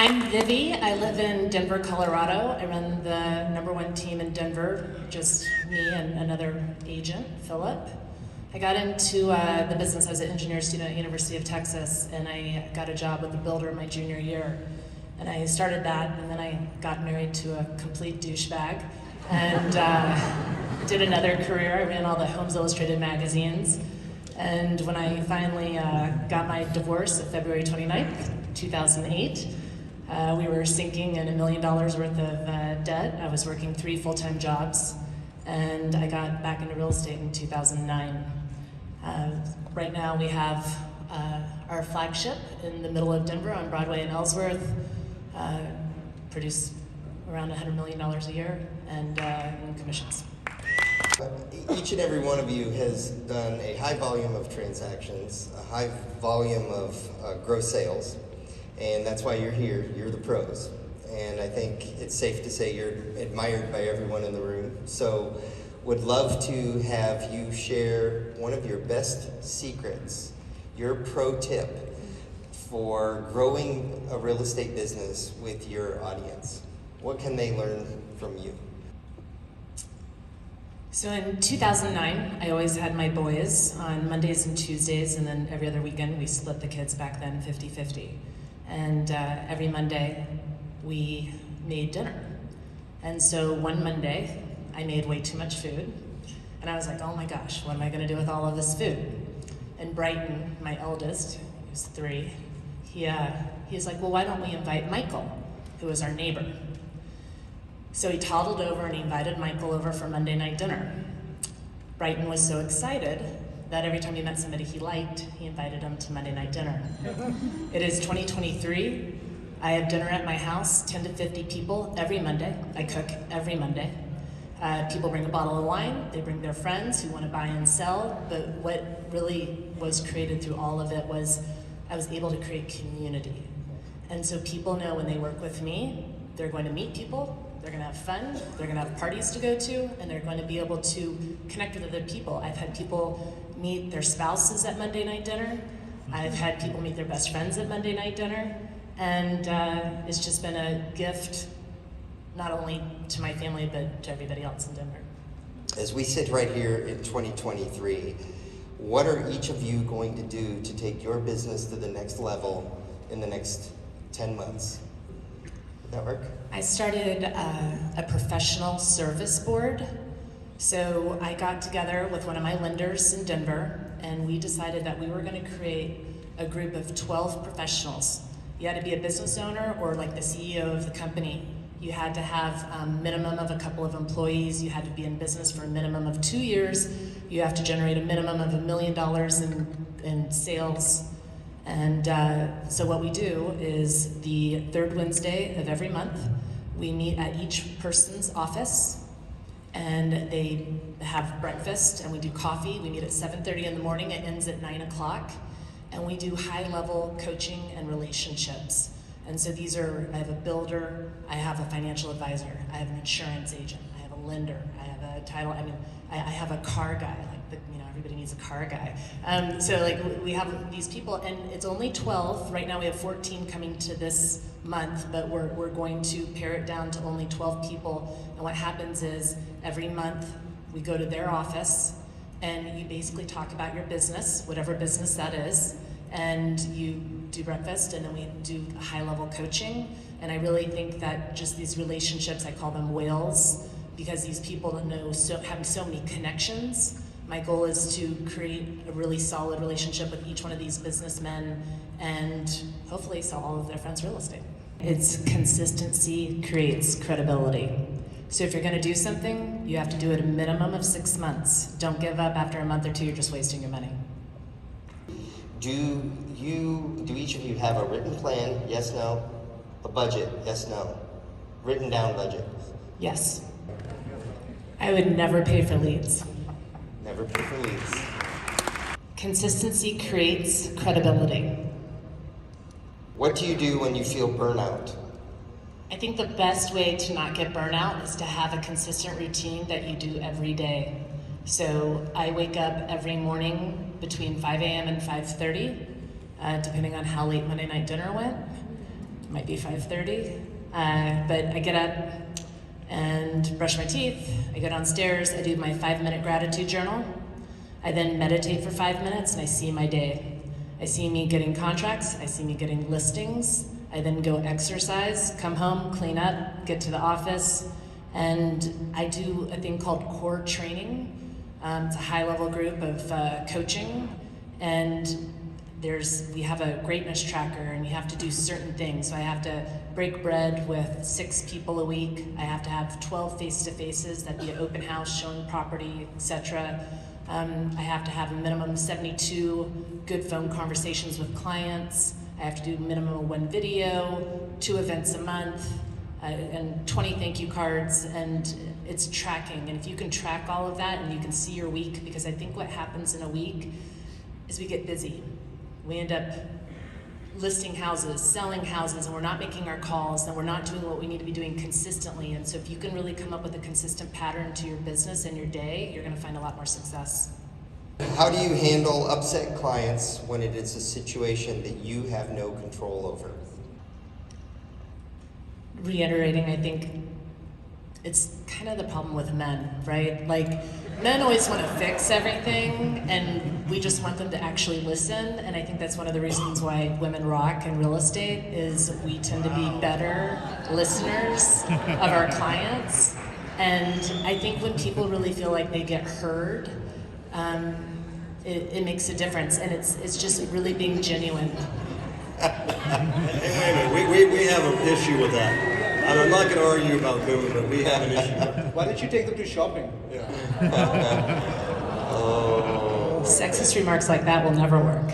I'm Vivi. I live in Denver, Colorado. I run the #1 team in Denver, just me and another agent, Philip. I got into the business. I was an engineer student at University of Texas, and I got a job with a builder my junior year. And I started that, and then I got married to a complete douchebag, and did another career. I ran all the Homes Illustrated magazines. And when I finally got my divorce, February 29th, 2008, we were sinking in $1 million worth of debt. I was working 3 full-time jobs, and I got back into real estate in 2009. Right now we have our flagship in the middle of Denver on Broadway and Ellsworth, produce around $100 million a year and in commissions. Each and every one of you has done a high volume of transactions, a high volume of gross sales, and that's why you're here. You're the pros. And I think it's safe to say you're admired by everyone in the room. So would love to have you share one of your best secrets, your pro tip for growing a real estate business with your audience. What can they learn from you? So in 2009, I always had my boys on Mondays and Tuesdays, and then every other weekend we split the kids back then 50-50. And every Monday we made dinner. And so one Monday I made way too much food, and I was like, oh my gosh, what am I gonna do with all of this food? And Brighton, my eldest, who's 3, he's like, well, why don't we invite Michael, who was our neighbor? So he toddled over and he invited Michael over for Monday night dinner. Brighton was so excited that every time he met somebody he liked, he invited him to Monday night dinner. It is 2023. I have dinner at my house, 10 to 50 people every Monday. I cook every Monday. People bring a bottle of wine, they bring their friends who want to buy and sell, but what really was created through all of it was I was able to create community. And so people know when they work with me, they're going to meet people, they're gonna have fun, they're gonna have parties to go to, and they're going to be able to connect with other people. I've had people meet their spouses at Monday night dinner. I've had people meet their best friends at Monday night dinner. And it's just been a gift, not only to my family, but to everybody else in Denver. As we sit right here in 2023, what are each of you going to do to take your business to the next level in the next 10 months? Would that work? I started a professional service board. So I got together with one of my lenders in Denver, and we decided that we were going to create a group of 12 professionals. You had to be a business owner or like the CEO of the company. You had to have a minimum of a couple of employees. You had to be in business for a minimum of 2 years. You have to generate a minimum of $1 million in sales. And so what we do is the 3rd Wednesday of every month, we meet at each person's office, and they have breakfast, and we do coffee. We meet at 7:30 in the morning. It ends at 9 o'clock. And we do high-level coaching and relationships. And so these are, I have a builder, I have a financial advisor, I have an insurance agent, I have a lender, I have a title, I have a car guy, everybody needs a car guy. So like we have these people, and it's only 12. Right now we have 14 coming to this month, but we're going to pare it down to only 12 people. And what happens is every month we go to their office, and you basically talk about your business, whatever business that is, and you do breakfast, and then we do high-level coaching. And I really think that just these relationships, I call them whales, because these people have so many connections. My goal is to create a really solid relationship with each one of these businessmen and hopefully sell all of their friends real estate. It's consistency creates credibility. So if you're gonna do something, you have to do it a minimum of 6 months. Don't give up after a month or 2, you're just wasting your money. Do each of you have a written plan, yes, no? A budget, yes, no? Written down budget? Yes. I would never pay for leads. Never pay for leads. Consistency creates credibility. What do you do when you feel burnout? I think the best way to not get burnout is to have a consistent routine that you do every day. So I wake up every morning between 5 a.m. and 5:30, depending on how late Monday night dinner went. might be 5:30, but I get up and brush my teeth. I go downstairs, I do my 5-minute gratitude journal. I then meditate for 5 minutes and I see my day. I see me getting contracts, I see me getting listings. I then go exercise, come home, clean up, get to the office, and I do a thing called core training. It's a high-level group of coaching, and we have a greatness tracker, and you have to do certain things. So I have to break bread with 6 people a week. I have to have 12 face-to-faces, that'd be an open house, showing property, etc. I have to have a minimum of 72 good phone conversations with clients. I have to do a minimum of 1 video, 2 events a month, and 20 thank you cards, and it's tracking. And if you can track all of that and you can see your week, because I think what happens in a week is we get busy. We end up listing houses, selling houses, and we're not making our calls, and we're not doing what we need to be doing consistently. And so if you can really come up with a consistent pattern to your business and your day, you're gonna find a lot more success. How do you handle upset clients when it is a situation that you have no control over? Reiterating, I think it's kind of the problem with men, right? Like, men always want to fix everything, and we just want them to actually listen. And I think that's one of the reasons why women rock in real estate, is we tend to be better listeners of our clients. And I think when people really feel like they get heard, it makes a difference, and it's just really being genuine. Hey, wait a minute, we have an issue with that. And I'm not going to argue about women, but we have an issue. Why don't you take them to shopping? Yeah. Sexist remarks like that will never work.